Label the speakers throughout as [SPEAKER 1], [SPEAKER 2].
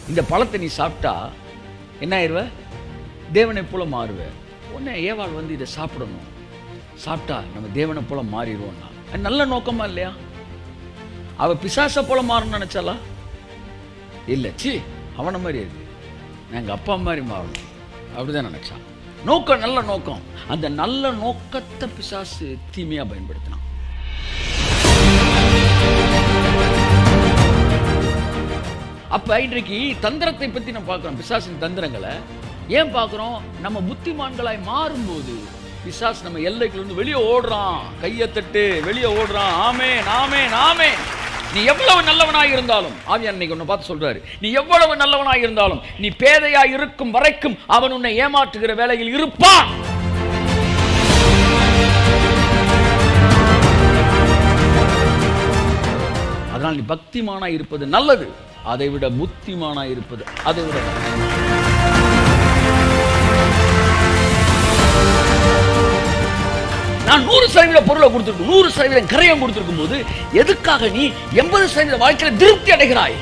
[SPEAKER 1] இந்த பழத்தை நீ சாப்பிட்டா என்ன ஆயிடுவ? தேவனை போல மாறுவ. உடனே ஏவாள் வந்து இதை சாப்பிடணும், சாப்பிட்டா நம்ம தேவனை போல மாறிடுவோம்னா அது நல்ல நோக்கமா இல்லையா? அவ பிசாசை போல மாறணும்னு நினைச்சாலா? இல்லை, சி அவனை மாதிரி இருக்கு, நான் எங்கள் அப்பா மாதிரி மாறணும் அப்படிதான் நினைச்சான். நோக்கம் நல்ல நோக்கம். அந்த நல்ல நோக்கத்தை பிசாசு தீமையா பயன்படுத்தினான். அப்ப இன்றைக்கு தந்திரத்தை பத்தி நம்ம பார்க்கிறோம். பிசாசின் தந்திரங்களை ஏன் பார்க்கிறோம்? நம்ம புத்திமான்களாய் மாறும்போது பிசாசு நம்ம எல்லைக்குள்ள இருந்து வெளியே ஓடுறான். கையை தட்டு, வெளியே ஓடுறான். ஆமென், ஆமென், ஆமென். நீ எவ்வளவு நல்லவனாய் இருந்தாலும், ஆவியானவர் இன்னைக்கு உன்னை பார்த்து சொல்றாரு, நீ எவ்வளவு நல்லவனாய் இருந்தாலும் நீ பேதையாய் இருக்கும் வரைக்கும் அவன் உன்னை ஏமாற்றுகிற வேலையில் இருப்பான். அதனால் நீ பக்திமானாய் இருப்பது நல்லது, அதை விட புத்திமானாய் இருப்பது அதை விட. நான் 100% பொருளை கொடுத்துருக்கும், 100% கரையம் கொடுத்துருக்கும் போது எதுக்காக நீ 80% வாழ்க்கையில திருப்தி அடைகிறாய்?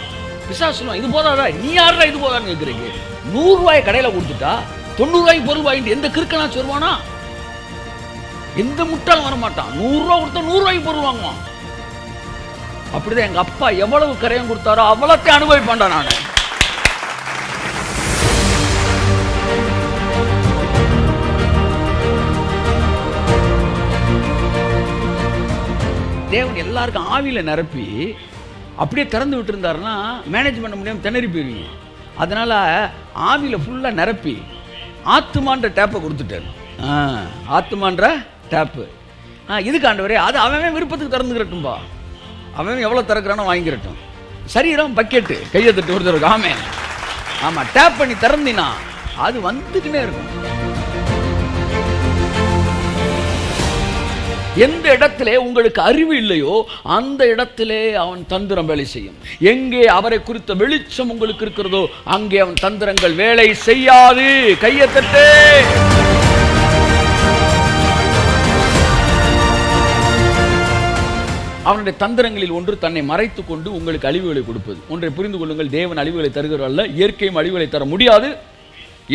[SPEAKER 1] பிசாசு சொல்லுவான், இது போதாதா, நீ யாரா இது போதான்னு கேட்குறீங்க. 100 ரூபாய் கடையில் கொடுத்துட்டா 90 ரூபாய்க்கு பொருள் வாங்கிட்டு எந்த கிறுக்கனா சொல்லுவானா? எந்த முட்டாளும் வரமாட்டான். 100 ரூபா கொடுத்தா 100 ரூபாய்க்கு பொருள் வாங்குவான். அப்படிதான் எங்க அப்பா எவ்வளவு கரையம் கொடுத்தாரோ அவ்வளோத்தையும் அனுபவிப்பான்டா நான். தேவன் எல்லாருக்கும் ஆவியில நிரப்பி அப்படியே திறந்து விட்டு இருந்தாருன்னா மேனேஜ் பண்ண முடியாமல் திணறி போயிருவீங்க. அதனால ஆவியில ஃபுல்லா நிரப்பி ஆத்துமான்ற டேப்பை கொடுத்துட்டாரு. ஆத்துமான்ற டேப்பு இதுக்கு ஆண்டவரே, அது அவன் விருப்பத்துக்கு திறந்துக்கிறட்டும்பா, அவன் எவ்வளோ திறக்கிறானோ வாங்கிக்கிறட்டும். சரீரம் பக்கெட்டு, கையை தட்டு ஒருத்தருக்கு. ஆமென். ஆமாம், டேப் பண்ணி திறந்தினா அது வந்துக்கிட்டே இருக்கும். எந்த இடத்திலே உங்களுக்கு அறிவு இல்லையோ அந்த இடத்திலே அவன் தந்திரம் வேலை செய்யும். எங்கே அவரை குறித்த வெளிச்சம் உங்களுக்கு இருக்கிறதோ அங்கே அவன் தந்திரங்கள் வேலை செய்யாது. கையை தட்டு. அவனுடைய தந்திரங்களில் ஒன்று தன்னை மறைத்துக் கொண்டு உங்களுக்கு அழிவுகளை கொடுப்பது. ஒன்றை புரிந்து கொள்ளுங்கள், தேவன் அழிவுகளை தருகிறார் அல்ல, இயற்கையும் அழிவுகளை தர முடியாது,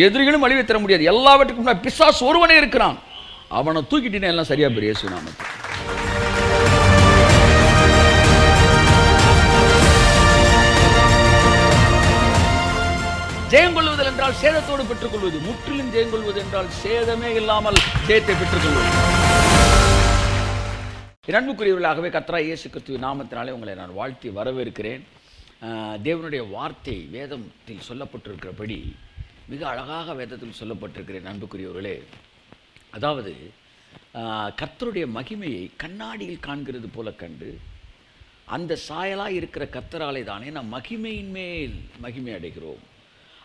[SPEAKER 1] எதிரிகளும் அழிவை தர முடியாது. எல்லாவற்றுக்கும் பிசாசு ஒருவனே இருக்கிறான். அவனை தூக்கிட்டீங்கன்னா எல்லாம் சரியா பெரிய இயேசு நாமத்தில். ஜெயம் கொள்வதில் என்றால் சேதத்தோடு பெற்றுக் கொள்வது, முற்றிலும் ஜெயம் கொள்வது என்றால் சேதமே இல்லாமல் ஜெயத்தை பெற்றுக் கொள்வது. அன்புக்குரியவர்களாகவே கர்த்தராகிய இயேசு கிறிஸ்துவின் நாமத்தினாலே உங்களை நான் வாழ்த்தி வரவேற்கிறேன். தேவனுடைய வார்த்தை வேதத்தில் சொல்லப்பட்டிருக்கிறபடி மிக அழகாக வேதத்தில் சொல்லப்பட்டிருக்கிறேன். அன்புக்குரியவர்களே, அதாவது கர்த்தருடைய மகிமையை கண்ணாடியில் காண்கிறது போல கண்டு அந்த சாயலாக இருக்கிற கர்த்தராலே தானே நாம் மகிமையின் மேல் மகிமை அடைகிறோம்.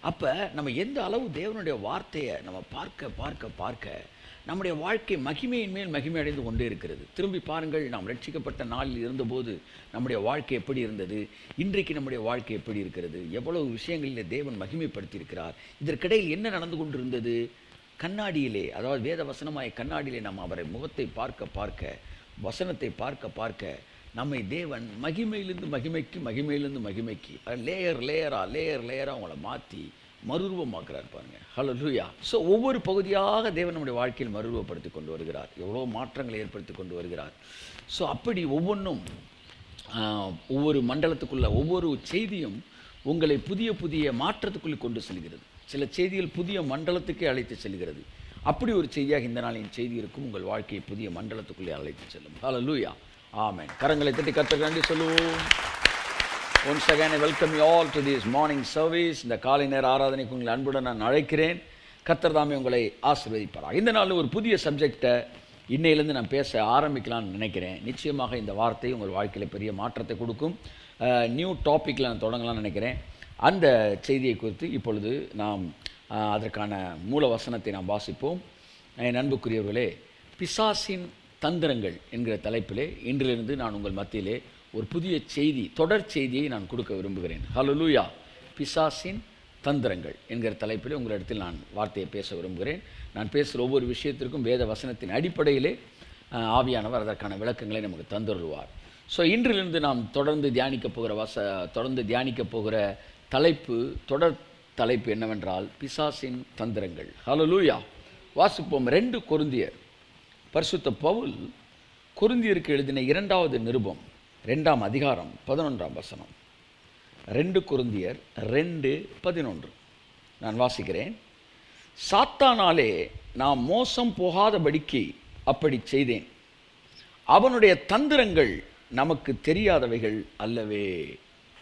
[SPEAKER 1] அப்போ நம்ம எந்த அளவு தேவனுடைய வார்த்தையை நம்ம பார்க்க பார்க்க பார்க்க நம்முடைய வாழ்க்கை மகிமையின் மேல் மகிமை அடைந்து கொண்டே இருக்கிறது. திரும்பி பாருங்கள், நாம் ரட்சிக்கப்பட்ட நாளில் இருந்தபோது நம்முடைய வாழ்க்கை எப்படி இருந்தது, இன்றைக்கு நம்முடைய வாழ்க்கை எப்படி இருக்கிறது, எவ்வளவு விஷயங்களில் தேவன் மகிமைப்படுத்தியிருக்கிறார். இதற்கிடையில் என்ன நடந்து கொண்டிருந்தது? கண்ணாடியிலே, அதாவது வேத வசனமாய் கண்ணாடியிலே நாம் அவரை முகத்தை பார்க்க பார்க்க, வசனத்தை பார்க்க பார்க்க நம்மை தேவன் மகிமையிலிருந்து மகிமைக்கு, மகிமையிலிருந்து மகிமைக்கு லேயர் லேயராக அவங்கள மாற்றி மறுரூபமாக்குறார் பாருங்க. ஹல்லேலூயா. ஸோ ஒவ்வொரு பகுதியாக தேவன் நம்முடைய வாழ்க்கையில் மறுரூபப்படுத்தி கொண்டு வருகிறார், எவ்வளோ மாற்றங்களை ஏற்படுத்தி கொண்டு வருகிறார். ஸோ அப்படி ஒவ்வொன்றும் ஒவ்வொரு மண்டலத்துக்குள்ள ஒவ்வொரு செய்தியும் உங்களை புதிய புதிய மாற்றத்துக்குள்ளே கொண்டு செல்கிறது. சில செய்திகள் புதிய மண்டலத்துக்கே அழைத்து செல்கிறது. அப்படி ஒரு செய்தியாக இந்த நாளின் செய்தி இருக்கும். உங்கள் வாழ்க்கையை புதிய மண்டலத்துக்குள்ளே அழைத்து செல்லும். ஹல்லேலூயா. ஆமென். கரங்களை தட்டி கர்த்தருக்கு நன்றி சொல்லுவோம். Once again I welcome you all to this morning service. இந்த காலை நேர ஆராதனைக்கு உங்களை அன்புடன் நான் அழைக்கிறேன். கர்த்தர் தாமே உங்களை ஆசீர்வதிப்பார். இந்த நாளில் ஒரு புதிய சப்ஜெக்டை இன்னையிலேருந்து நான் பேச ஆரம்பிக்கலாம்னு நினைக்கிறேன். நிச்சயமாக இந்த வார்த்தை உங்கள் வாழ்க்கையில் பெரிய மாற்றத்தை கொடுக்கும். நியூ டாப்பிக்கில் நான் தொடங்கலாம்னு நினைக்கிறேன். அந்த செய்தியை குறித்து இப்பொழுது நாம் அதற்கான மூல வசனத்தை நாம் வாசிப்போம். என் அன்புக்குரியவர்களே, பிசாசின் தந்திரங்கள் என்கிற தலைப்பிலே இன்றிலிருந்து நான் உங்கள் மத்தியிலே ஒரு புதிய செய்தி, தொடர் செய்தியை நான் கொடுக்க விரும்புகிறேன். ஹல்லேலூயா. பிசாசின் தந்திரங்கள் என்கிற தலைப்பிலே உங்களிடத்தில் நான் வார்த்தையை பேச விரும்புகிறேன். நான் பேசுகிற ஒவ்வொரு விஷயத்திற்கும் வேத வசனத்தின் அடிப்படையிலே ஆவியானவர் அதற்கான விளக்கங்களை நமக்கு தந்துருவார். ஸோ இன்றிலிருந்து நாம் தொடர்ந்து தியானிக்க போகிற தொடர் தலைப்பு என்னவென்றால் பிசாசின் தந்திரங்கள். ஹல்லேலூயா. வாசிப்போம். 2 கொரிந்தியர். பரிசுத்த பவுல் கொரிந்தியருக்கு எழுதின 2வது நிருபம் 2ஆம் அதிகாரம் 11ஆம் வசனம். 2 கொரிந்தியர் 2:11 நான் வாசிக்கிறேன். சாத்தானாலே நாம் மோசம் போகாதபடிக்கு அப்படி செய்தேன். அவனுடைய தந்திரங்கள் நமக்கு தெரியாதவைகள் அல்லவே.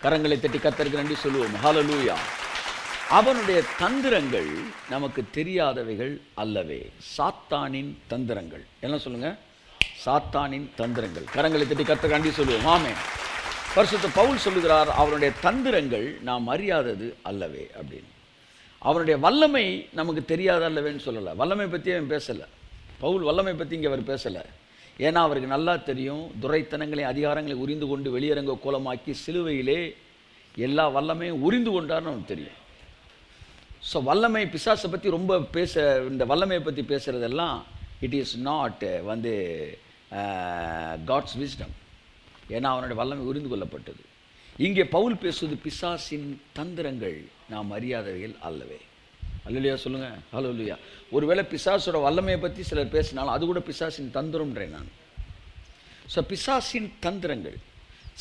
[SPEAKER 1] கரங்களை தட்டி கர்த்தருக்கு நன்றி சொல்லுவோம். ஹல்லேலூயா. அவனுடைய தந்திரங்கள் நமக்கு தெரியாதவைகள் அல்லவே. சாத்தானின் தந்திரங்கள் என்ன சொல்லுங்க? சாத்தானின் தந்திரங்கள். கரங்களை தட்டி கர்த்தருக்கு நன்றி சொல்லுவோம். ஆமென். பரிசுத்த பவுல் சொல்லுகிறார், அவனுடைய தந்திரங்கள் நாம் அறியாதது அல்லவே அப்படின்னு. அவனுடைய வல்லமை நமக்கு தெரியாத அல்லவேன்னு சொல்லலை. வல்லமை பற்றி அவன் பேசலை. பவுல் வல்லமை பற்றி இங்கே அவர் பேசலை. ஏன்னா அவருக்கு நல்லா தெரியும், துரைத்தனங்களையும் அதிகாரங்களை உரிந்து கொண்டு வெளியரங்க கோலமாக்கி சிலுவையிலே எல்லா வல்லமையும் உரிந்து கொண்டார்னு அவனுக்கு தெரியும். ஸோ வல்லமை பிசாசை பற்றி ரொம்ப இந்த வல்லமையை பற்றி பேசுகிறதெல்லாம் it is not God's wisdom. ஏன்னா அவனுடைய வல்லமை உரிந்து கொள்ளப்பட்டது. இங்கே பவுல் பேசுவது பிசாசின் தந்திரங்கள் நாம் அறியாதவைகள் அல்லவே. அல்லேலூயா சொல்லுங்க. ஹல்லேலூயா. ஒருவேளை பிசாசோட வல்லமையை பற்றி சிலர் பேசினாலும் அது கூட பிசாசின் தந்திரம்ன்றேன் நான். ஸோ பிசாசின் தந்திரங்கள்.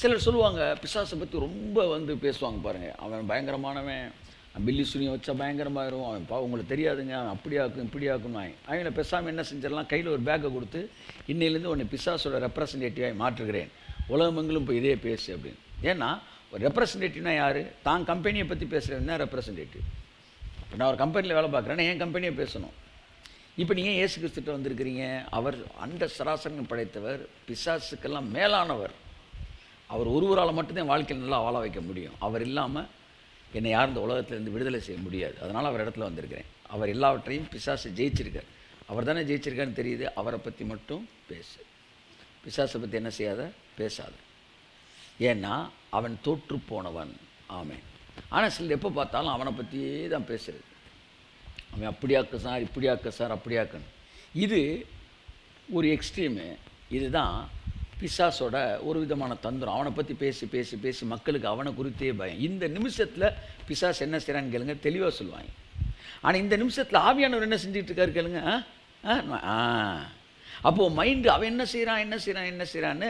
[SPEAKER 1] சிலர் சொல்லுவாங்க பிசாசை பற்றி ரொம்ப பேசுவாங்க பாருங்கள். அவன் பயங்கரமானவன், பில்லி சுனியை வச்சா பயங்கரமாயிரும், அவன் உங்களுக்கு தெரியாதுங்க, அவன் அப்படியாக்கும் இப்படியாக்கும். அவங்கள பேசாமல் என்ன செஞ்சிடலாம், கையில் ஒரு பேக்கை கொடுத்து இன்னையிலேருந்து உன்னை பிசாசோட ரெப்ரசன்டேட்டிவாக மாற்றுகிறேன், உலகமெங்கிலும் இப்போ இதே பேசு அப்படின்னு. ஏன்னா ஒரு ரெப்ரசன்டேட்டிவ்னா யார்? தான் கம்பெனியை பற்றி பேசுகிறவன் தான் ரெப்ரசன்டேட்டிவ். இப்போ நான் ஒரு கம்பெனியில் வேலை பார்க்குறேன்னா என் கம்பெனியை பேசணும். இப்போ நீங்கள் இயேசு கிறிஸ்துட்ட வந்திருக்கிறீங்க. அவர் அந்த சராசரன் படைத்தவர், பிசாசுக்கெல்லாம் மேலானவர். அவர் ஒருவரால் மட்டும்தான் வாழ்க்கையில் நல்லா வாழ வைக்க முடியும். அவர் இல்லாமல் என்னை யார் இந்த உலகத்திலேருந்து விடுதலை செய்ய முடியாது. அதனால் அவர் இடத்துல வந்திருக்கிறேன். அவர் எல்லாவற்றையும் பிசாசை ஜெயிச்சிருக்கார். அவர் தானே ஜெயிச்சிருக்காருன்னு தெரியுது. அவரை பற்றி மட்டும் பேசு. பிசாசை பற்றி என்ன செய்யாத, பேசாத. ஏன்னா அவன் தோற்று போனவன். ஆமென். ஆனால் சிலர் எப்போ பார்த்தாலும் அவனை பற்றியே தான் பேசுகிறது. அவன் அப்படியாக்க சார், இப்படியாக்க சார், அப்படியாக்கணும். இது ஒரு எக்ஸ்ட்ரீமு. இதுதான் பிசாசோட ஒரு விதமான தந்திரம். அவனை பற்றி பேசி பேசி பேசி மக்களுக்கு அவனை குறித்தே பயம். இந்த நிமிஷத்தில் பிசாசு என்ன செய்கிறான்னு கேளுங்க, தெளிவாக சொல்லுவாங்க. ஆனால் இந்த நிமிஷத்தில் ஆவியானவர் என்ன செஞ்சுட்டு இருக்காரு கேளுங்க. அப்போது மைண்டு அவன் என்ன செய்கிறான்னு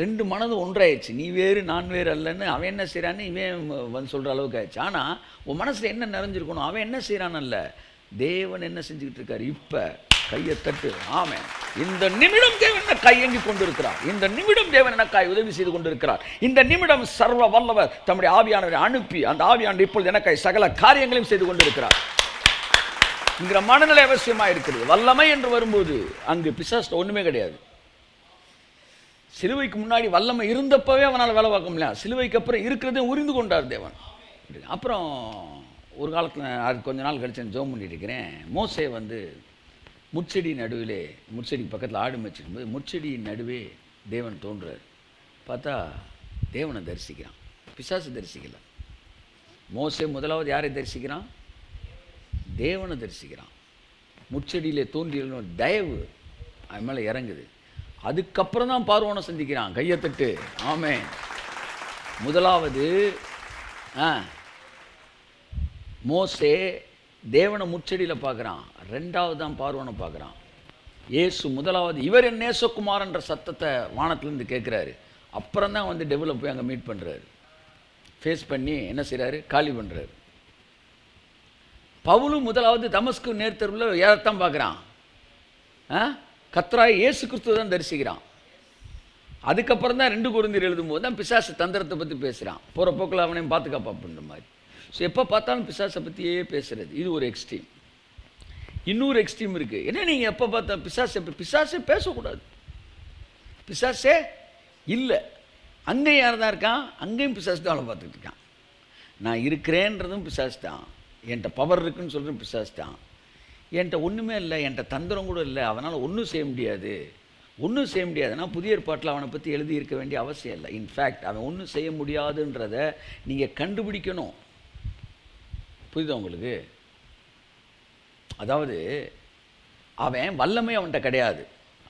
[SPEAKER 1] ரெண்டு மனதும் ஒன்றாயிடுச்சு. நீ வேறு நான் வேறு அல்லன்னு அவன் என்ன செய்கிறான்னு இவன் சொல்கிற அளவுக்கு ஆயிடுச்சு. ஆனால் உன் மனசில் என்ன நிறைஞ்சிருக்கணும், அவன் என்ன செய்கிறான்னு அல்ல, தேவன் என்ன செஞ்சுக்கிட்டு இருக்காரு. இப்போ கையை தட்டு. ஆமென். இந்த நிமிடம் தேவன் என்ன கையேங்கி கொண்டிருக்கிறார். இந்த நிமிடம் தேவன் எனக்காய் உதவி செய்து கொண்டிருக்கிறார். இந்த நிமிடம் சர்வ வல்லவர் தம்முடைய ஆவியானவரை அனுப்பி அந்த ஆவியானவர் இப்பொழுது எனக்காய் சகல காரியங்களையும் செய்து கொண்டிருக்கிறார் என்கிற மனநிலை அவசியமாக இருக்கிறது. வல்லமை என்று வரும்போது அங்கு பிசாசு ஒன்றுமே கிடையாது. சிலுவைக்கு முன்னாடி வல்லமை இருந்தப்பவே அவனால் வேலை பார்க்க முடியல. சிலுவைக்கு அப்புறம் இருக்கிறதே உரிந்து கொண்டார் தேவன். அப்புறம் ஒரு காலத்தில் அது கொஞ்ச நாள் கழிச்சு ஜெபம் பண்ணிட்டு இருக்கிறேன். மோசே முட்செடி நடுவிலே, முட்செடிக்கு பக்கத்தில் ஆடு மேய்ச்சிருக்கும்போது முட்செடியின் நடுவே தேவன் தோன்றுறார். பார்த்தா தேவனை தரிசிக்கிறான், பிசாசு தரிசிக்கல. மோசே முதலாவது யாரை தரிசிக்கிறான்? தேவனை தரிசிக்கிறான். முட்செடியிலே தோன்றிய தயவு அவன் மேலே இறங்குது. அதுக்கப்புறம் தான் பார்வோனை சந்திக்கிறான். கையை தட்டு. ஆமென். முதலாவது மோசே தேவனை முச்செடியில் பார்க்குறான். ரெண்டாவது தான் பார்வோனை பார்க்குறான். இயேசு முதலாவது இவர் என் நேசகுமாரன்ற சத்தத்தை வானத்திலேருந்து கேட்குறாரு. அப்புறம் தான் டெவலப் போய் அங்கே மீட் பண்ணுறாரு. ஃபேஸ் பண்ணி என்ன செய்கிறாரு, காலி பண்ணுறாரு. பவுலும் முதலாவது தமஸ்கு நேர்த்தருவில் ஏறத்தான் பார்க்குறான். கர்த்தராகிய இயேசு கிறிஸ்துவை தான் தரிசிக்கிறான். அதுக்கப்புறம் தான் 2 கொரிந்தியர் எழுதும்போது தான் பிசாசு தந்திரத்தை பற்றி பேசுகிறான். போகிற போக்கில் அவனையும் பார்த்துக்காப்பா அப்படின்ற மாதிரி. ஸோ எப்போ பார்த்தாலும் பிசாசை பற்றியே பேசுகிறது. இது ஒரு எக்ஸ்ட்ரீம். இன்னொரு எக்ஸ்ட்ரீம் இருக்குது. என்ன நீங்கள் எப்போ பார்த்தா பிசாசே பேசக்கூடாது, பிசாசே இல்லை. அங்கேயும் யார் தான் இருக்கான், அங்கேயும் பிசாசு தான் அவளை பார்த்துட்டு இருக்கான். நான் இருக்கிறேன்றதும் பிசாசு தான், என்கிட்ட பவர் இருக்குன்னு சொல்கிறதும் பிசாசு தான். என்கிட்ட ஒன்றுமே இல்லை, என்கிட்ட தந்திரம் கூட இல்லை, அவனால் ஒன்றும் செய்ய முடியாதுன்னா புதிய ஏற்பாட்டில் அவனை பற்றி எழுதி இருக்க வேண்டிய அவசியம் இல்லை. இன்ஃபேக்ட் அவன் ஒன்றும் செய்ய முடியாதுன்றதை நீங்கள் கண்டுபிடிக்கணும். புரியுதா உங்களுக்கு? அதாவது அவன் வல்லமை அவன்கிட்ட கிடையாது,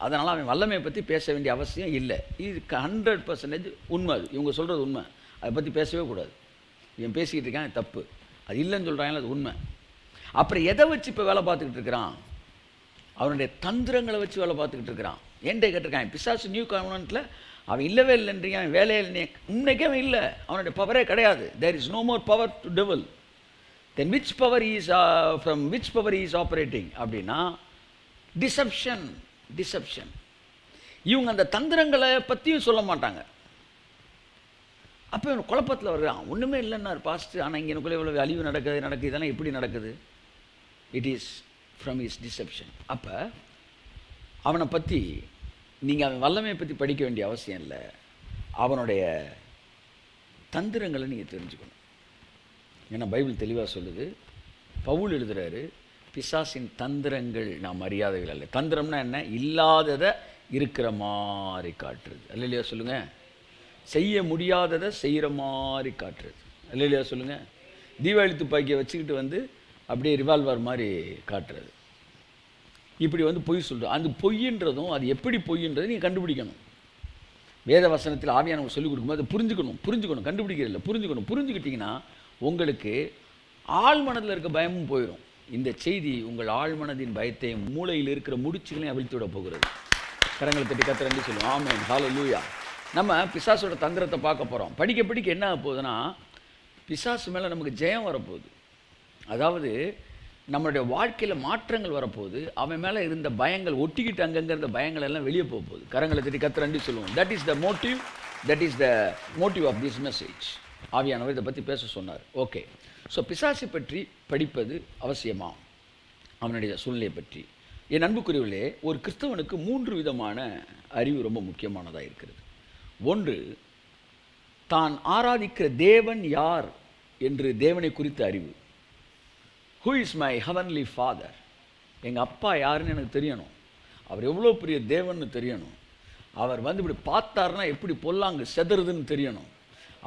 [SPEAKER 1] அதனால் அவன் வல்லமையை பற்றி பேச வேண்டிய அவசியம் இல்லை. இது 100% உண்மை. அது இவங்க சொல்கிறது உண்மை. அதை பற்றி பேசவே கூடாது. இவன் பேசிக்கிட்டு இருக்கான் தப்பு, அது இல்லைன்னு சொல்கிறாங்களே அது உண்மை. அப்புறம் எதை வச்சு இப்போ வேலை பார்த்துக்கிட்டு இருக்கிறான்? அவனுடைய தந்திரங்களை வச்சு வேலை பார்த்துக்கிட்டு இருக்கிறான். ஏன்டே கேட்டிருக்கான், பிசாசு நியூ கவர்னமெண்ட்டில் அவன் இல்லவே இல்லைன்றீங்க, அவன் வேலையில் இன்னைக்கே அவன் இல்லை, அவனுடைய பவரே கிடையாது. There is no more power to devil. Then which power is from which power is operating அப்படின்னா டிசப்ஷன். டிசப்ஷன். இவங்க அந்த தந்திரங்களை பற்றியும் சொல்ல மாட்டாங்க. அப்போ இவன் குழப்பத்தில் வருகிறான். ஒன்றுமே இல்லைன்னார் பாஸ்ட்டு, ஆனால் இங்கே எனக்குள்ளே இவ்வளோ அழிவு நடக்குது, இதெல்லாம் எப்படி நடக்குது? It is from is deception. அப்போ அவனை பற்றி நீங்கள் அவன் வல்லமையை பற்றி படிக்க வேண்டிய அவசியம் இல்லை, அவனுடைய தந்திரங்களை நீங்கள் தெரிஞ்சுக்கணும். ஏன்னா பைபிள் தெளிவாக சொல்லுது, பவுல் எழுதுகிறாரு, பிசாசின் தந்திரங்கள் நாம் அறியாதவைகள் அல்ல. தந்திரம்னா என்ன? இல்லாததை இருக்கிற மாதிரி காட்டுறது. அல்லையா சொல்லுங்கள். செய்ய முடியாததை செய்கிற மாதிரி காட்டுறது. அல்லையா சொல்லுங்கள். தீபாவளி துப்பாக்கியை வச்சுக்கிட்டு அப்படியே ரிவால்வர் மாதிரி காட்டுறது. இப்படி பொய் சொல்கிறது. அந்த பொய்ன்றதும் அது எப்படி பொய்ன்றது நீங்கள் கண்டுபிடிக்கணும். வேத வசனத்தில் ஆவியானவங்க சொல்லிக் கொடுக்கும்போது அதை புரிஞ்சுக்கணும். கண்டுபிடிக்கிறதில்ல, புரிஞ்சுக்கிட்டிங்கன்னா உங்களுக்கு ஆழ் மனதில் இருக்க பயமும் போயிடும். இந்த செய்தி உங்கள் ஆழ்மனதின் பயத்தையும் மூளையில் இருக்கிற முடிச்சுகளையும் அவிழ்த்து விட போகிறது. கரங்களை தட்டி கர்த்தரை நன்றி சொல்லுவோம். ஆமென், ஹல்லேலூயா. நம்ம பிசாசோட தந்திரத்தை பார்க்க போகிறோம். படிக்க என்ன ஆக போகுதுன்னா, பிசாசு மேலே நமக்கு ஜெயம் வரப்போகுது. அதாவது நம்மளுடைய வாழ்க்கையில் மாற்றங்கள் வரப்போகுது. அவன் மேலே இருந்த பயங்கள் ஒட்டிக்கிட்டு அங்கங்கே இருந்த பயங்கள் எல்லாம் வெளியே போக போகுது. கரங்களை தட்டி கர்த்தரை நன்றி சொல்லுவோம். That is the motive of this message. ஆவியானவர் இதை பற்றி பேச சொன்னார். ஓகே, ஸோ பிசாசை பற்றி படிப்பது அவசியமா? அவனுடைய சூழ்நிலையை பற்றி. என் அன்புக்குரியவர்களே, ஒரு கிறிஸ்தவனுக்கு 3 விதமான அறிவு ரொம்ப முக்கியமானதாக இருக்கிறது. ஒன்று, தான் ஆராதிக்கிற தேவன் யார் என்று தேவனை குறித்த அறிவு. Who is my heavenly father? எங்கள் அப்பா யாருன்னு எனக்கு தெரியணும். அவர் எவ்வளோ பெரிய தேவன்னு தெரியணும். அவர் இப்படி பார்த்தாருன்னா எப்படி பொல்லாங்கு செதறுதுன்னு தெரியணும்.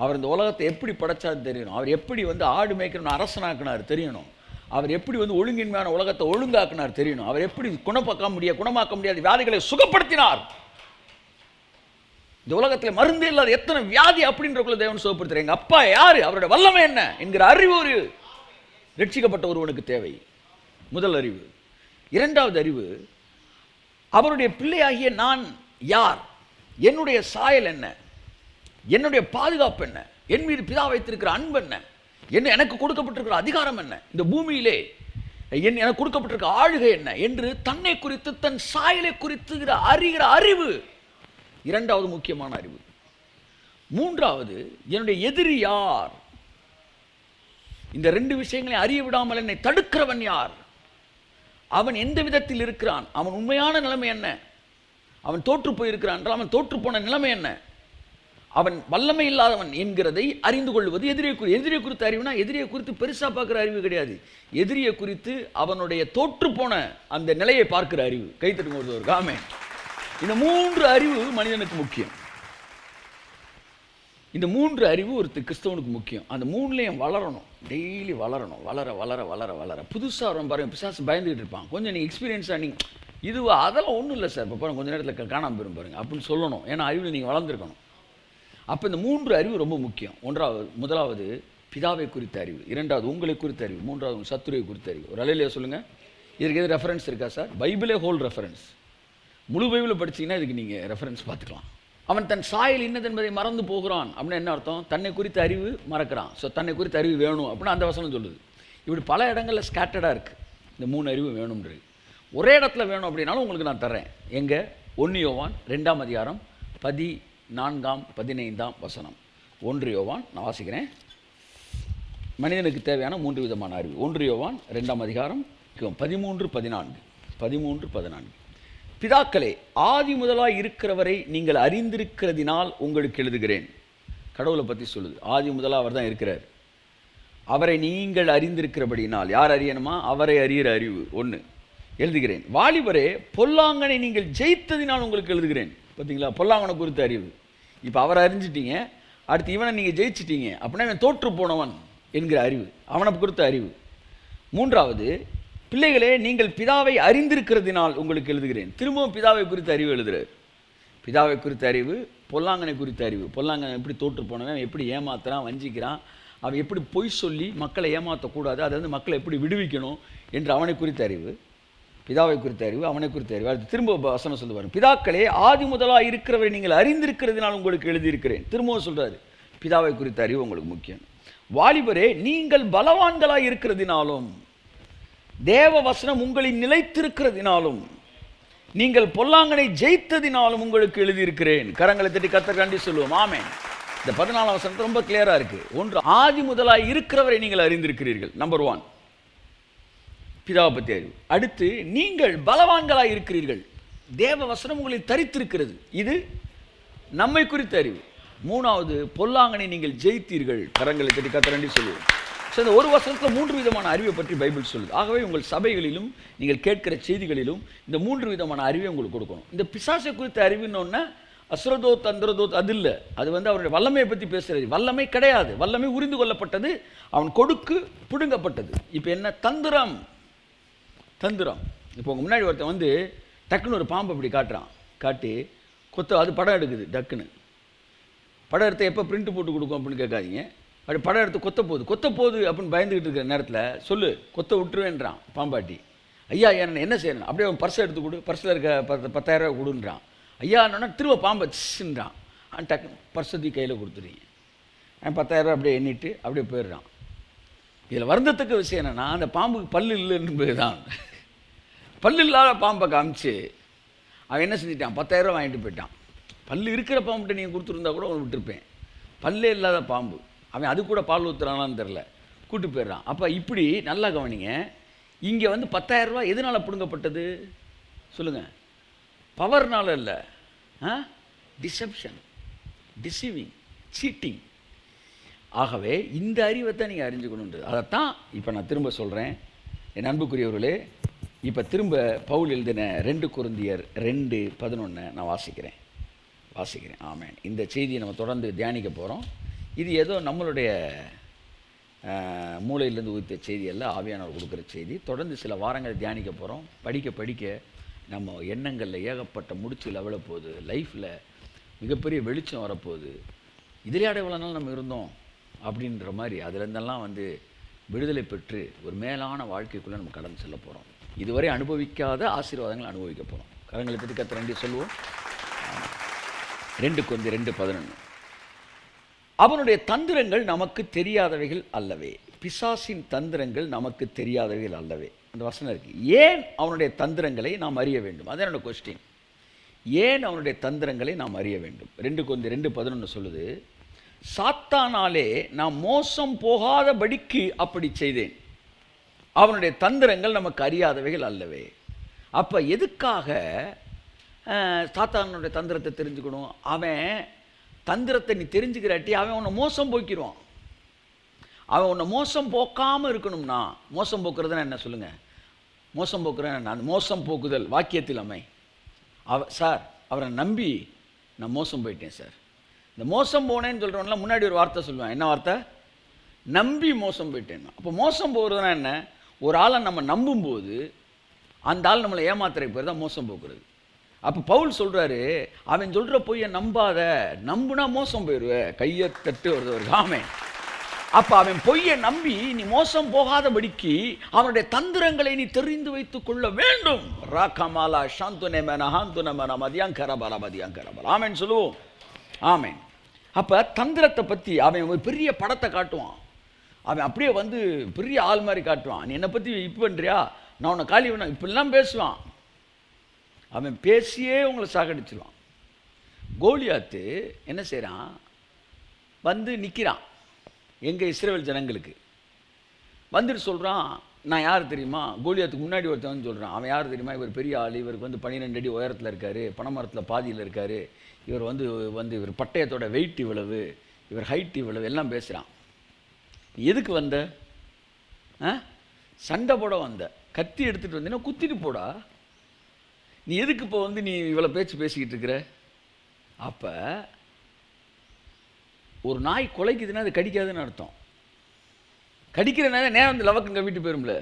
[SPEAKER 1] அவர் இந்த உலகத்தை எப்படி படைச்சாரு தெரியணும். அவர் எப்படி ஆடு மேய்க்கணும்னு அரசனாக்குனார் தெரியணும். அவர் எப்படி ஒழுங்கின்மையான உலகத்தை ஒழுங்காக்குனார் தெரியணும். அவர் எப்படி குணமாக்க முடியாத வியாதிகளை சுகப்படுத்தினார். இந்த உலகத்தில் மருந்தே இல்லாத எத்தனை வியாதி அப்படின்றக்குள்ள தேவன் சுகப்படுத்துறார். எங்கள் அப்பா யாரு, அவருடைய வல்லமை என்ன என்கிற அறிவு ஒரு ரட்சிக்கப்பட்ட ஒருவனுக்கு தேவை. முதல் அறிவு. இரண்டாவது அறிவு, அவருடைய பிள்ளையாகிய நான் யார், என்னுடைய சாயல் என்ன, என்னுடைய பாதுகாப்பு என்ன, என் மீது பிதா வைத்திருக்கிற அன்பு என்ன, எனக்கு கொடுக்கப்பட்டிருக்கிற அதிகாரம் என்ன, இந்த பூமியிலே எனக்கு கொடுக்கப்பட்டிருக்கிற ஆளுகை என்ன என்று தன்னை குறித்து தன் சாயலை குறித்து அறிகிற அறிவு இரண்டாவது முக்கியமான அறிவு. மூன்றாவது, என்னுடைய எதிரி யார். இந்த 2 விஷயங்களை அறிய விடாமல் என்னை தடுக்கிறவன் யார், அவன் எந்த விதத்தில் இருக்கிறான், அவன் உண்மையான நிலைமை என்ன, அவன் தோற்று போயிருக்கிறான் என்றால் அவன் தோற்று போன நிலைமை என்ன, அவன் வல்லமை இல்லாதவன் என்கிறதை அறிந்து கொள்வது எதிரியை குறித்த அறிவுனா, எதிரியை குறித்து பெருசாக பார்க்குற அறிவு கிடையாது. எதிரியை குறித்து அவனுடைய தோற்று போன அந்த நிலையை பார்க்கிற அறிவு. கைத்தட்டுங்க ஒரு காமே. இந்த 3 அறிவு மனிதனுக்கு முக்கியம். இந்த 3 அறிவு ஒரு கிறிஸ்தவனுக்கு முக்கியம். அந்த 3லையும் வளரணும், டெய்லி வளரணும். வளர வளர வளர வளர புதுசாக வரும் பாருங்க. பிசாசு பயந்துகிட்டு இருப்பான். கொஞ்சம் நீங்கள் எக்ஸ்பீரியன்ஸாக நீங்கள் இதுவா அதெல்லாம் ஒன்றும் இல்லை சார், இப்போ பாருங்க கொஞ்சம் நேரத்தில் காணாமல் போயிடும் பாருங்க அப்படின்னு சொல்லணும். ஏன்னா அறிவில் நீங்கள் வளர்ந்துருக்கணும். அப்போ இந்த 3 அறிவு ரொம்ப முக்கியம். முதலாவது பிதாவை குறித்த அறிவு, இரண்டாவது உங்களை குறித்த அறிவு, மூன்றாவது உங்கள் சத்துருவை குறித்த அறிவு. ஒரு அலையிலேயே சொல்லுங்கள். இதற்கு எது ரெஃபரன்ஸ் இருக்கா சார்? பைபிளே whole reference. முழு பைபிளை படிச்சிங்கன்னா இதுக்கு நீங்கள் ரெஃபரன்ஸ் பார்த்துக்கலாம். அவன் தன் சாயல் இன்னது என்பதை மறந்து போகிறான் அப்படின்னா என்ன அர்த்தம்? தன்னை குறித்த அறிவு மறக்கிறான். ஸோ தன்னை குறித்த அறிவு வேணும் அப்படின்னா அந்த வசனம் சொல்லுது. இப்படி பல இடங்களில் ஸ்கேட்டர்டாக இருக்குது. இந்த 3 அறிவு வேணும்ன்றது ஒரே இடத்துல வேணும் அப்படின்னாலும் உங்களுக்கு நான் தர்றேன். எங்கே? 1 யோவான் 2ஆம் அதிகாரம் 14, 15 வசனம். 1 யோவான் நான் வாசிக்கிறேன். மனிதனுக்கு தேவையான 3 விதமான அறிவு. 1 யோவான் 2ஆம் அதிகாரம் 13, 14. பிதாக்களே, ஆதி முதலாய் இருக்கிறவரை நீங்கள் அறிந்திருக்கிறதினால் உங்களுக்கு எழுதுகிறேன். கடவுளை பற்றி சொல்லுது. ஆதி முதலாக அவர் தான் இருக்கிறார். அவரை நீங்கள் அறிந்திருக்கிறபடினால். யார் அறியணுமா? அவரை அறிகிற அறிவு. 1 எழுதுகிறேன். வாலிபரே, பொல்லாங்கனை நீங்கள் ஜெயித்ததினால் உங்களுக்கு எழுதுகிறேன். பார்த்தீங்களா? பொல்லாங்கனை குறித்த அறிவு. இப்போ அவரை அறிஞ்சிட்டீங்க, அடுத்து இவனை நீங்கள் ஜெயிச்சிட்டீங்க அப்படின்னா இவன் தோற்று போனவன் என்கிற அறிவு, அவனை குறித்த அறிவு. 3வது, பிள்ளைகளே, நீங்கள் பிதாவை அறிந்திருக்கிறதினால் உங்களுக்கு எழுதுகிறேன். திரும்பவும் பிதாவை குறித்த அறிவு எழுதுகிறார். பிதாவை குறித்த அறிவு, பொல்லாங்கனை குறித்த அறிவு. பொல்லாங்கனை எப்படி தோற்று போனவன், எப்படி ஏமாத்துறான், வஞ்சிக்கிறான், அவன் எப்படி பொய் சொல்லி மக்களை ஏமாற்றக்கூடாது, அதை வந்து மக்களை எப்படி விடுவிக்கணும் என்று அவனை குறித்த அறிவு, பிதாவை குறித்த அறிவு, அவனை குறித்த அறிவு. அது திரும்ப வசனம் சொல்லுவார், பிதாக்களே ஆதி முதலாக இருக்கிறவரை நீங்கள் அறிந்திருக்கிறதுனால் உங்களுக்கு எழுதியிருக்கிறேன். திரும்பவும் சொல்கிறாரு, பிதாவை குறித்த அறிவு உங்களுக்கு முக்கியம். வாலிபரே நீங்கள் பலவான்களாக இருக்கிறதினாலும் தேவ வசனம் உங்களில் நிலைத்திருக்கிறதினாலும் நீங்கள் பொல்லாங்கனை ஜெயித்ததினாலும் உங்களுக்கு எழுதியிருக்கிறேன். கரங்களை தட்டி கர்த்தர் கண்டி சொல்லுவோம், ஆமென். இந்த 14ஆம் வசனத்தை ரொம்ப கிளியராக இருக்கு. ஒன்று, ஆதி முதலாக இருக்கிறவரை நீங்கள் அறிந்திருக்கிறீர்கள். நம்பர் 1 பிதாவை பற்றி அறிவு. அடுத்து, நீங்கள் பலவான்களாக இருக்கிறீர்கள், தேவ வசனம் உங்களில் தரித்திருக்கிறது, இது நம்மை குறித்த அறிவு. 3வது, பொல்லாங்கனை நீங்கள் ஜெயித்தீர்கள். கரங்களை தட்டி கர்த்தர் கண்டி சொல்லுவோம். ஸோ இந்த ஒரு வசனத்தில் 3 விதமான அறிவை பற்றி பைபிள் சொல்லுது. ஆகவே உங்கள் சபைகளிலும் நீங்கள் கேட்கிற செய்திகளிலும் இந்த 3 விதமான அறிவை உங்களுக்கு கொடுக்கணும். இந்த பிசாசை குறித்த அறிவுன்னொன்னே அசுரதோத் அந்தரதோத் அது இல்லை, அது வந்து அவருடைய வல்லமையை பற்றி பேசுகிறது. வல்லமை கிடையாது, வல்லமை உரிந்து கொள்ளப்பட்டது, அவன் கொடுக்கு பிடுங்கப்பட்டது. இப்போ என்ன? தந்திரம். இப்போ உங்கள் முன்னாடி ஒருத்தன் வந்து டக்குன்னு ஒரு பாம்பை இப்படி காட்டுறான், காட்டி அது படம் எடுக்குது. டக்குன்னு படம் எடுத்து எப்போ பிரிண்ட் போட்டு கொடுக்கும் அப்படின்னு கேட்காதீங்க. அப்படி படம் எடுத்து கொத்த போகுது அப்படின்னு பயந்துக்கிட்டு இருக்கிற நேரத்தில் சொல்லு, கொத்த விட்டுருவேன்றான் பாம்பாட்டி. ஐயா என்ன செய்யணும்? அப்படியே அவன் பர்ஸை எடுத்து கொடு, பர்ஸில் இருக்க 10,000 ரூபா கொடுன்றான். ஐயா என்னன்னா திரும்ப பாம்பை சின்றான். டக்கு பர்ஸத்தி கையில் கொடுத்துறீங்க, 10,000 ரூபா அப்படியே எண்ணிட்டு அப்படியே போயிடுறான். இதில் வருந்தத்தக்க விஷயம் என்னென்னா, அந்த பாம்புக்கு பல்லு இல்லை என்பது தான். பல்லு இல்லாத பாம்பை காமிச்சு அவன் என்ன செஞ்சிட்டான்? 10,000 ரூபா வாங்கிட்டு போயிட்டான். பல்லு இருக்கிற பாம்புகிட்ட நீங்கள் கொடுத்துருந்தா கூட அவனை விட்டுருப்பேன். பல்லே இல்லாத பாம்பு, அவன் அது கூட பால் ஊற்றுறானான்னு தெரில, கூட்டு போயிடுறான். அப்போ இப்படி நல்லா கவனிங்க, இங்கே வந்து 10,000 ரூபா எதனால் பிடுங்கப்பட்டது சொல்லுங்கள்? பவர்னால இல்லை, டிசெப்ஷன், டிசீவிங், சீட்டிங். ஆகவே இந்த அறிவைத்தான் நீங்கள் அறிஞ்சுக்கணுன்றது. அதைத்தான் இப்போ நான் திரும்ப சொல்கிறேன் என் அன்புக்குரியவர்களே. இப்போ திரும்ப பவுல் எழுதின 2 கொரிந்தியர் 2:11 நான் வாசிக்கிறேன். ஆமென். இந்த செய்தியை நம்ம தொடர்ந்து தியானிக்க போகிறோம். இது ஏதோ நம்மளுடைய மூளையிலேருந்து ஊற்றிய செய்தி அல்ல, ஆவியானவர் கொடுக்குற செய்தி. தொடர்ந்து சில வாரங்களை தியானிக்க போகிறோம். படிக்க நம்ம எண்ணங்களில் ஏகப்பட்ட முடிச்சுகள் அவ்வளோ போகுது, லைஃப்பில் மிகப்பெரிய வெளிச்சம் வரப்போகுது. இதிலே எவ்வளோ நாள் நம்ம இருந்தோம் அப்படின்ற மாதிரி அதுலேருந்தெல்லாம் வந்து விடுதலை பெற்று ஒரு மேலான வாழ்க்கைக்குள்ளே நம்ம கடந்து செல்ல போகிறோம். இதுவரை அனுபவிக்காத ஆசீர்வாதங்களை அனுபவிக்க போகிறோம். கரங்களை பற்றி கர்த்தர் நன்றி சொல்லுவோம். 2 கொரிந்தியர் 2:11 அவனுடைய தந்திரங்கள் நமக்கு தெரியாதவைகள் அல்லவே, பிசாசின் தந்திரங்கள் நமக்கு தெரியாதவைகள் அல்லவே. அந்த வசனம் இருக்குது. ஏன் அவனுடைய தந்திரங்களை நாம் அறிய வேண்டும்? அதான் என்னோட கொஸ்டின். ஏன் அவனுடைய தந்திரங்களை நாம் அறிய வேண்டும்? 2 கொரிந்தியர் 2:11 சொல்லுது, சாத்தானாலே நாம் மோசம் போகாதபடிக்கு அப்படி செய்தேன், அவனுடைய தந்திரங்கள் நமக்கு அறியாதவைகள் அல்லவே. அப்போ எதுக்காக சாத்தானுடைய தந்திரத்தை தெரிஞ்சுக்கணும்? அவன் தந்திரத்தை நீ தெரிஞ்சுக்கிறாட்டி அவன் உன்னை மோசம் போக்கிடுவான். அவன் உன்னை மோசம் போக்காமல் இருக்கணும்னா, மோசம் போக்குறதுன்னா என்ன சொல்லுங்கள்? மோசம் போக்குறேன் என்ன? அந்த மோசம் போக்குதல் வாக்கியத்தில் சார் அவரை நம்பி நான் மோசம் போயிட்டேன் சார். இந்த மோசம் போனேன்னு சொல்கிறவங்களாம் முன்னாடி ஒரு வார்த்தை சொல்லுவேன். என்ன வார்த்தை? நம்பி மோசம் போயிட்டேன். அப்போ மோசம் போகிறதுனா என்ன? ஒரு ஆளை நம்ம நம்பும்போது அந்த ஆள் நம்மளை ஏமாத்துற பேர் தான் மோசம் போக்குறது. அப்போ பவுல் சொல்கிறாரு, அவன் சொல்கிற பொய்யை நம்பாத, நம்புனா மோசம் போயிடுவேன். கையை தட்டு வருது ஆமென். அப்போ அவன் பொய்யை நம்பி நீ மோசம் போகாதபடிக்கு அவனுடைய தந்திரங்களை நீ தெரிந்து வைத்துக் கொள்ள வேண்டும். ராகமாலா சாந்துனேமன ஹாந்துனமன மதியாங்கரபல மதியாங்கரபல ஆமென் சொல்லுவோம். ஆமென். அப்போ தந்திரத்தை பற்றி அவன் ஒரு பெரிய படத்தை காட்டுவான். அவன் அப்படியே வந்து பெரிய ஆள் மாதிரி காட்டுவான். நீ என்னை பற்றி இப்போ பண்ணுறியா, நான் உன்னை காலி பண்ண, இப்படிலாம் பேசுவான். அவன் பேசியே உங்களை சாகடிச்சிருவான். கோலியாத்து என்ன செய்கிறான்? வந்து நிற்கிறான் எங்கள் இஸ்ரவேல் ஜனங்களுக்கு. வந்துட்டு சொல்கிறான், நான் யார் தெரியுமா? கோலியாத்துக்கு முன்னாடி ஒருத்தவன் சொல்கிறான், அவன் யார் தெரியுமா? இவர் பெரிய ஆள், இவருக்கு வந்து 12 அடி உயரத்தில் இருக்கார், பனைமரத்தில் பாதியில் இருக்கார், இவர் வந்து இவர் பட்டயத்தோட வெயிட் இவ்வளவு, இவர் ஹைட் இவ்வளவு, எல்லாம் பேசுகிறான். எதுக்கு வந்த? சண்டை போட வந்த. கத்தி எடுத்துகிட்டு வந்தீங்கன்னா குத்திட்டு போடா. நீ எதுக்கு இப்போ வந்து நீ இவ்வளோ பேச்சு பேசிக்கிட்டு இருக்கிற? அப்போ ஒரு நாய் குலைக்குதுன்னா அது கடிக்காதுன்னு அர்த்தம். கடிக்கிற நேரம் வந்து லவக்குங்க வீட்டு போயிரும்ல,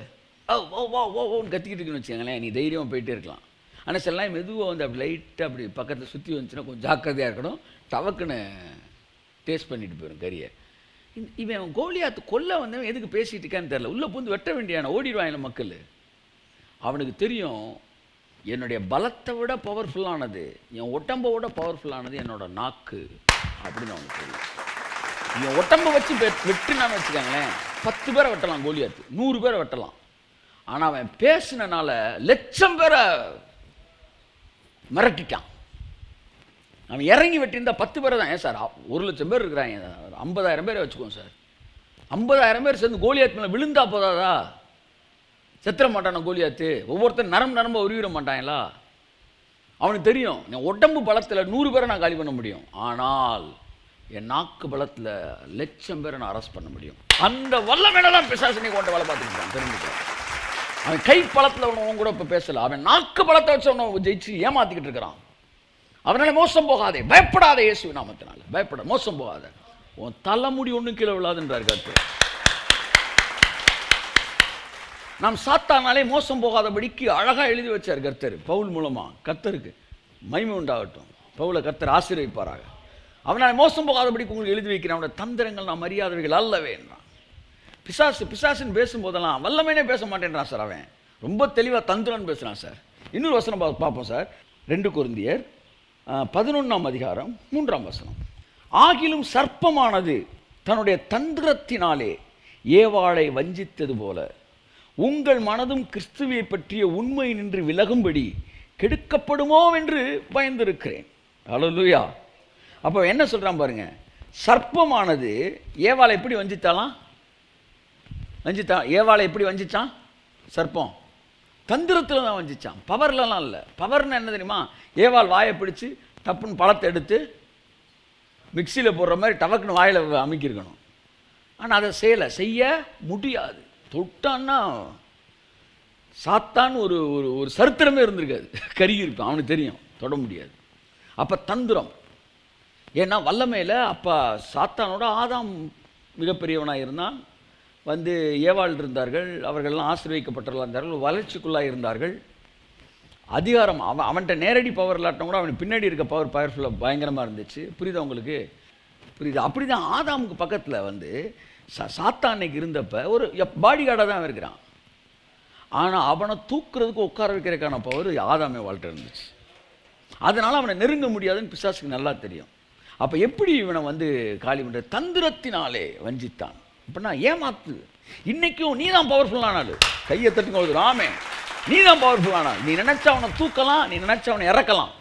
[SPEAKER 1] ஓன்னு கத்திக்கிட்டு இருக்குன்னு வச்சுக்கோங்களேன், நீ தைரியமாக போயிட்டே இருக்கலாம். ஆனால் சில நாய் மெதுவாக வந்து அப்படி லைட்டாக அப்படி பக்கத்தில் சுற்றி வந்துச்சுன்னா கொஞ்சம் ஜாக்கிரதையாக இருக்கணும். டவக்குன்னு டேஸ்ட் பண்ணிட்டு போயிடும் கறியை. இவன் கோலியாத்து கொல்ல வந்தவன் எதுக்கு பேசிட்டு இருக்கான்னு தெரியல. உள்ளே பூந்து வெட்ட வேண்டியான ஓடிடுவாங்க மக்கள். அவனுக்கு தெரியும், என்னுடைய பலத்தை விட பவர்ஃபுல்லானது, என் உடம்பை விட பவர்ஃபுல்லானது என்னோட நாக்கு அப்படின்னு அவனுக்கு தெரியும். என் உடம்பை வச்சு வெட்டுனான்னு வச்சுக்காங்களேன், 10 பேரை வெட்டலாம் கோலியாத்து, 100 பேரை வெட்டலாம். ஆனால் அவன் பேசினால 1,00,000 பேரை மிரட்டிட்டான். அவன் இறங்கி வெட்டியிருந்தா 10 பேரை தான். ஏன் சார் 1,00,000 பேர் இருக்கிறாங்க, 50,000 பேரை வச்சுக்கோங்க சார். 50,000 பேர் சேர்ந்து கோலியாத்து மேலே விழுந்தா போதாதா? செத்துற மாட்டான கோலியாத்து? ஒவ்வொருத்தரும் நரம்ப உருவிட மாட்டாங்களா? அவனுக்கு தெரியும், என் உடம்பு பலத்தில் 100 பேரை நான் காலி பண்ண முடியும், ஆனால் என் நாக்கு பலத்தில் 1,00,000 பேரை நான் அரெஸ்ட் பண்ண முடியும். அந்த வல்லமையில பிசாசினை கொண்டு வேலை பார்த்துக்கிட்டான். தெரிஞ்சுக்க, அவன் கை பலத்தில் அவன் கூட இப்போ பேசல, அவன் நாக்கு பலத்தை வச்சு அவனை ஜெயிச்சு ஏமாத்திக்கிட்டு இருக்கிறான். அவனால மோசம் போகாதே, பயப்படாதே, இயேசு நாமத்தினால பயப்பட, மோசம் போகாத, உன் தலைமுடி ஒன்றும் கீழே விழாதுன்றார் கர்த்தர். நாம் சாத்தானாலே மோசம் போகாதபடிக்கு அழகாக எழுதி வச்சார் கர்த்தர் பவுல் மூலமாக. கர்த்தருக்கு மகிமை உண்டாகட்டும். பவுலை கர்த்தர் ஆசீர்வதிப்பாராக. அவனால் மோசம் போகாதபடிக்கு உங்களுக்கு எழுதி வைக்கிறேன், அவனோட தந்திரங்கள் நாம் அறியாதவைகள் அல்லவே என்றான். பிசாசுன்னு பேசும்போதெல்லாம் வல்லமைனே பேச மாட்டேன்றான் சார். அவன் ரொம்ப தெளிவாக தந்திரன்னு பேசுகிறான் சார். இன்னொரு வசனம் பார்ப்போம் சார். 2 கொரிந்தியர் 11ஆம் அதிகாரம் 3ஆம் வசனம். ஆகிலும் சர்ப்பமானது தன்னுடைய தந்திரத்தினாலே ஏவாளை வஞ்சித்தது போல உங்கள் மனதும் கிறிஸ்துவை பற்றிய உண்மை நின்று விலகும்படி கெடுக்கப்படுமோ என்று பயந்திருக்கிறேன். அல்லேலூயா. அப்போ என்ன சொல்கிறான் பாருங்க, சர்ப்பமானது ஏவாளை எப்படி வஞ்சித்தாலாம்? ஏவாளை எப்படி வஞ்சிச்சான்? சர்ப்பம் தந்திரத்தில் தான் வஞ்சிச்சான், பவர்லலாம் இல்லை. பவர்னு என்ன தெரியுமா? ஏவாள் வாயை பிடிச்சி டப்புன்னு பழத்தை எடுத்து மிக்சியில் போடுற மாதிரி டவக்குன்னு வாயில் அமைக்கிருக்கணும். ஆனால் அதை செய்ய முடியாது. தொட்டான்னா சாத்தான் ஒரு ஒரு சரித்திரமே இருந்திருக்காது, கருகி இருப்பான். அவனுக்கு தெரியும் தொட முடியாது. அப்போ தந்திரம். ஏன்னா வல்லமையில் அப்போ சாத்தானோட ஆதாம் மிகப்பெரியவனாக இருந்தான். ஏவாள் இருந்தார்கள், அவர்கள்லாம் ஆசீர்வதிக்கப்பட்டவர்களாக இருந்தார்கள், வளர்ச்சிக்குள்ளாக இருந்தார்கள். அதிகாரம் அவன்கிட்ட நேரடி பவர் இல்லாட்டம் கூட அவனுக்கு பின்னாடி இருக்க பவர் பவர்ஃபுல்லாக பயங்கரமாக இருந்துச்சு. புரியுதா உங்களுக்கு? புரியுது. அப்படி தான் ஆதாமுக்கு பக்கத்தில் சாத்தானைக்கு இருந்தப்போ ஒரு பாடி கார்டாக தான் இருக்கிறான். ஆனால் அவனை தூக்குறதுக்கு உட்கார வைக்கிறதுக்கான பவர் ஆதாமே வாழ்க்கை இருந்துச்சு. அதனால் அவனை நெருங்க முடியாதுன்னு பிசாசுக்கு நல்லா தெரியும். அப்போ எப்படி இவனை காலி பண்ணுற? தந்திரத்தினாலே வஞ்சித்தான். அப்படின்னா ஏமாத்து. இன்றைக்கும் நீ தான் பவர்ஃபுல்லானாள். கையை தட்டுங்க, ராமே, நீ தான் பவர்ஃபுல்லானாள். நீ நினச்சா அவனை தூக்கலாம், நீ நினச்சா அவனை இறக்கலாம்.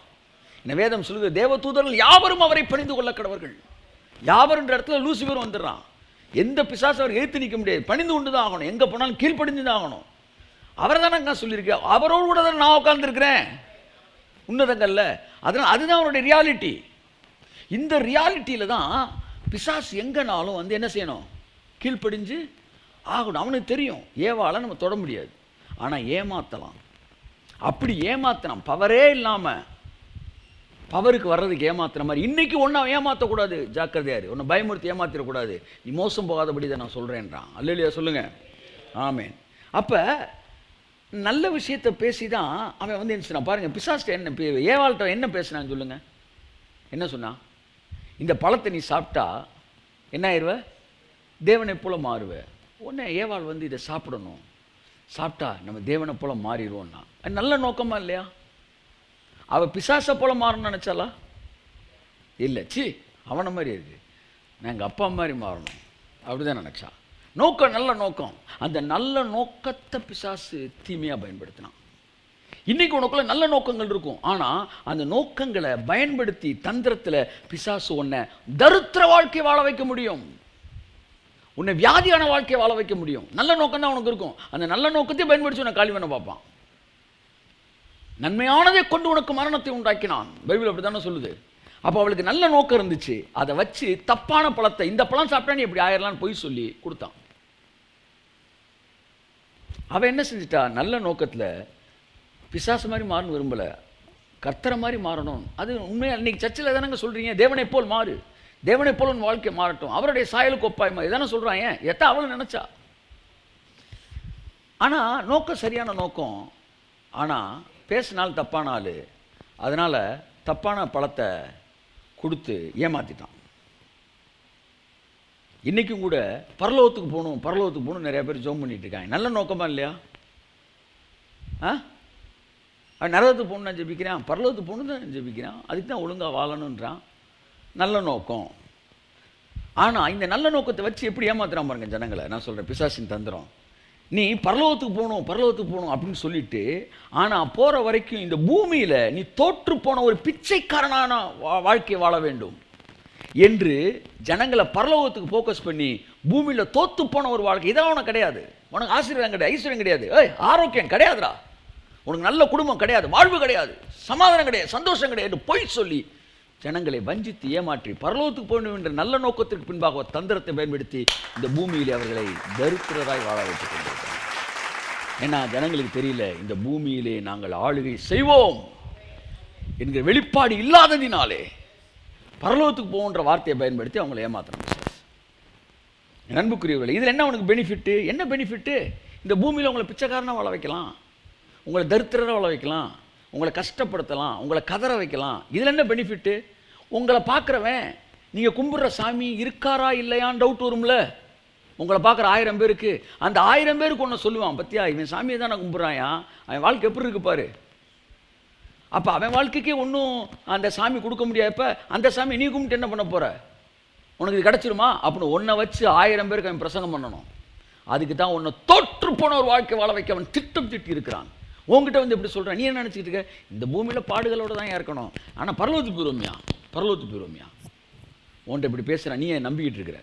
[SPEAKER 1] இந்த வேதம் சொல்லுது, தேவ தூதர்கள் யாவரும் அவரை பணிந்து கொள்ள கடவர்கள். யாவருன்ற இடத்துல லூசிபர் வந்துடுறான். எந்த பிசாசு அவர் எதிர்த்து நிற்க முடியாது, பணிந்து கொண்டு தான் ஆகணும். எங்கே போனாலும் கீழ்ப்படிஞ்சு தான் ஆகணும். அவரை தானே நான் சொல்லியிருக்கேன், அவரோடு கூட தான் நான் உட்கார்ந்துருக்கிறேன் உன்னதங்கள்ல. அதனால் அதுதான் அவருடைய ரியாலிட்டி. இந்த ரியாலிட்டியில் தான் பிசாசு எங்கேனாலும் என்ன செய்யணும்? கீழ்ப்படிஞ்சு ஆகணும். அவனுக்கு தெரியும் ஏவாளை நம்ம தொட முடியாது, ஆனால் ஏமாற்றலாம். அப்படி ஏமாத்தினான். பவரே இல்லாமல் பவருக்கு வர்றதுக்கு ஏமாத்துற மாதிரி. இன்றைக்கி ஒன்றும் அவன் ஏமாற்றக்கூடாது, ஜாக்கிரதையாரு. ஒன்று பயமுறுத்தி ஏமாத்திடக்கூடாது. நீ மோசம் போகாதபடி தான் நான் சொல்கிறேன்றான். அல்லேலூயா சொல்லுங்கள், ஆமென். அப்போ நல்ல விஷயத்தை பேசி தான் அவன் என்ன சொன்னான் பாருங்கள். பிசாஸ்ட்ட என்ன, ஏவாள்கிட்ட என்ன பேசினான்னு சொல்லுங்கள். என்ன சொன்னான்? இந்த பழத்தை நீ சாப்பிட்டா என்ன ஆயிடுவ? தேவனை போல் மாறுவ. உடனே ஏவாள் இதை சாப்பிடணும், சாப்பிட்டா நம்ம தேவனை போல் மாறிடுவோன்னா. அது நல்ல நோக்கமா இல்லையா? அவள் பிசாசை போல் மாறணும்னு நினச்சாலா? இல்லை, சி அவனை மாதிரி இருக்கு, நான் எங்கள் அப்பா மாதிரி மாறணும் அப்படி தான் நினச்சா. நோக்கம் நல்ல நோக்கம். அந்த நல்ல நோக்கத்தை பிசாசு தீமையாக பயன்படுத்தினான். இன்றைக்கி உனக்குள்ள நல்ல நோக்கங்கள் இருக்கும், ஆனால் அந்த நோக்கங்களை பயன்படுத்தி தந்திரத்தில் பிசாசு உன்னை தரித்திர வாழ்க்கை வாழ வைக்க முடியும், உன்னை வியாதியான வாழ்க்கையை வாழ வைக்க முடியும். நல்ல நோக்கம் தான் உனக்கு இருக்கும், அந்த நல்ல நோக்கத்தை பயன்படுத்தி உன்னை காலி பண்ண பார்ப்பான். நன்மையானதை கொண்டு உனக்கு மரணத்தை உண்டாக்கினான், பைபிள் அப்படி தானே சொல்லுது. அப்போ அவளுக்கு நல்ல நோக்கம் இருந்துச்சு, அதை வச்சு தப்பான பழத்தை, இந்த பழம் சாப்பிட்டா நீ எப்படி ஆயிரலான்னு போய் சொல்லி கொடுத்தான். அவன் என்ன செஞ்சிட்டா? நல்ல நோக்கத்தில் பிசாசு மாதிரி மாறணும் விரும்பலை, கர்த்தரை மாதிரி மாறணும். அது உண்மையாக இன்றைக்கி சர்ச்சில் தானங்க சொல்கிறீங்க, தேவனை போல் மாறு, தேவனை போல் உன் வாழ்க்கை மாறட்டும், அவருடைய சாயலுக்கு ஒப்பாய் மாதிரி தானே சொல்கிறான். ஏன் எத்தா அவளும் நினச்சா. ஆனால் நோக்கம் சரியான நோக்கம், ஆனால் பேசினால் தப்பான ஆள், அதனால் தப்பான பழத்தை கொடுத்து ஏமாற்றிட்டான். இன்றைக்கும் கூட பரலோகத்துக்கு போகணும் நிறையா பேர் ஜெபம் பண்ணிட்டு இருக்காங்க. நல்ல நோக்கமா இல்லையா? நரகத்துக்கு போகணும் நான் ஜெபிக்கிறேன், பரலோகத்துக்கு போகணும் தான் ஜெபிக்கிறான், அதுக்கு தான் ஒழுங்காக வாழணுன்றான். நல்ல நோக்கம். ஆனால் இந்த நல்ல நோக்கத்தை வச்சு எப்படி ஏமாத்துறான் பாருங்க ஜனங்களை. நான் சொல்கிறேன், பிசாசின் தந்திரம். நீ பரலோகத்துக்கு போகணும் அப்படின்னு சொல்லிட்டு, ஆனால் போகிற வரைக்கும் இந்த பூமியில் நீ தோற்று போன ஒரு பிச்சைக்காரனான வாழ்க்கையை வாழ வேண்டும் என்று ஜனங்களை பரலோகத்துக்கு ஃபோக்கஸ் பண்ணி பூமியில் தோற்று போன ஒரு வாழ்க்கை. இதான் உனக்கு கிடையாது, உனக்கு ஆசீர்வாதம் கிடையாது, ஐஸ்வர்யம் கிடையாது, ஆரோக்கியம் கிடையாதுடா, உனக்கு நல்ல குடும்பம் கிடையாது, வாழ்வு கிடையாது, சமாதானம் கிடையாது, சந்தோஷம் கிடையாது பொய் சொல்லி ஜனங்களை வஞ்சித்து ஏமாற்றி பரலோகத்துக்கு போகணும் என்ற நல்ல நோக்கத்திற்கு பின்பாக தந்திரத்தை பயன்படுத்தி இந்த பூமியில் அவர்களை தரித்திரராய் வாழ வைத்துக் கொண்டிருக்கிறார். ஏன்னா ஜனங்களுக்கு தெரியல, இந்த பூமியிலே நாங்கள் ஆளுகை செய்வோம் என்கிற வெளிப்பாடு இல்லாததினாலே பரலோகத்துக்கு போகின்ற வார்த்தையை பயன்படுத்தி அவங்களை ஏமாத்துறாங்க. அன்புக்குரியவர்களே, இதில் என்ன உனக்கு பெனிஃபிட்டு? என்ன பெனிஃபிட்டு? இந்த பூமியில் உங்களை பிச்சைக்காரனாக வாழ வைக்கலாம், உங்களை தரித்திரராக வாழ வைக்கலாம், உங்களை கஷ்டப்படுத்தலாம், உங்களை கதற வைக்கலாம். இதில் என்ன பெனிஃபிட்டு? உங்களை பார்க்குறவன் நீங்கள் கும்பிட்ற சாமி இருக்காரா இல்லையான்னு டவுட் வரும்ல. உங்களை பார்க்குற 1000 பேருக்கு அந்த 1000 பேருக்கு ஒன்று சொல்லுவான், பத்தியா இவன் சாமியை தான் நான் கும்பிட்றாயா, அவன் வாழ்க்கை எப்படி இருக்கு பாரு. அப்போ அவன் வாழ்க்கைக்கே ஒன்றும் அந்த சாமி கொடுக்க முடியாதப்ப அந்த சாமி நீ கும்பிட்டு என்ன பண்ண போகிற? உனக்கு இது கிடச்சிருமா? அப்படின்னு ஒன்றை வச்சு 1000 பேருக்கு அவன் பிரசங்கம் பண்ணணும். அதுக்கு தான் ஒன்று தோற்று போன ஒரு வாழ்க்கை வாழ வைக்க அவன் திட்டம் திட்டி இருக்கிறான். உங்ககிட்ட வந்து எப்படி சொல்கிறேன், நீ என்ன நினச்சிக்கிட்டு இருக்க? இந்த பூமியில் பாடுகளோடு தான் இருக்கணும், ஆனால் பரலோகத்துக்கு போயிடுவோமியா உன்ட்ட இப்படி பேசுகிறான், நீ நம்பிக்கிட்டு இருக்கிற,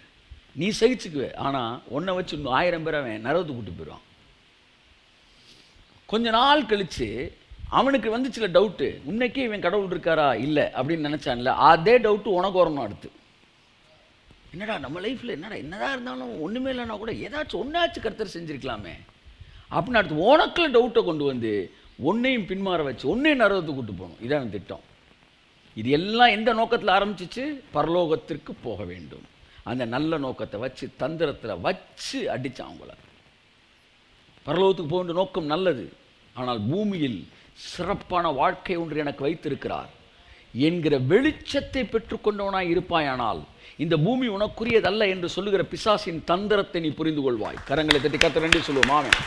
[SPEAKER 1] நீ சகிச்சுக்குவே. ஆனால் உன்னை வச்சு இன்னும் 1000 பேர் அவன் நரகத்துக்கு கூட்டு போயிடுவான். கொஞ்ச நாள் கழித்து அவனுக்கு வந்துச்சுல டவுட்டு, உன்னைக்கே இவன் கடவுள் இருக்காரா இல்லை அப்படின்னு நினச்சான்ல, அதே டவுட்டு உனக்கு வரணும். அடுத்து என்னடா நம்ம லைஃப்பில் என்னதான் இருந்தாலும் ஒன்றுமே இல்லைன்னா கூட ஏதாச்சும் ஒன்றாச்சும் கர்த்தர் செஞ்சுருக்கலாமே அப்படின்னு அடுத்து உனக்குள்ள டவுட்டை கொண்டு வந்து ஒன்னையும் பின்மாற வச்சு ஒன்னையும் நரகத்துக்கு கூட்டு போகணும். இதான் திட்டம். இது எல்லாம் எந்த நோக்கத்தில் ஆரம்பிச்சிச்சு? பரலோகத்திற்கு போக வேண்டும். அந்த நல்ல நோக்கத்தை வச்சு தந்திரத்தில் வச்சு அடித்தான் அவங்கள. பரலோகத்துக்கு போகின்ற நோக்கம் நல்லது, ஆனால் பூமியில் சிறப்பான வாழ்க்கை ஒன்று எனக்கு வைத்திருக்கிறார் என்கிற வெளிச்சத்தை பெற்றுக்கொண்டவனாய் இருப்பாயானால் இந்த பூமி உனக்குரியதல்ல என்று சொல்லுகிற பிசாசின் தந்திரத்தை நீ புரிந்து கொள்வாய். கரங்களை தட்டி கர்த்தர் நன்றி சொல்லுவோம். ஆமென்.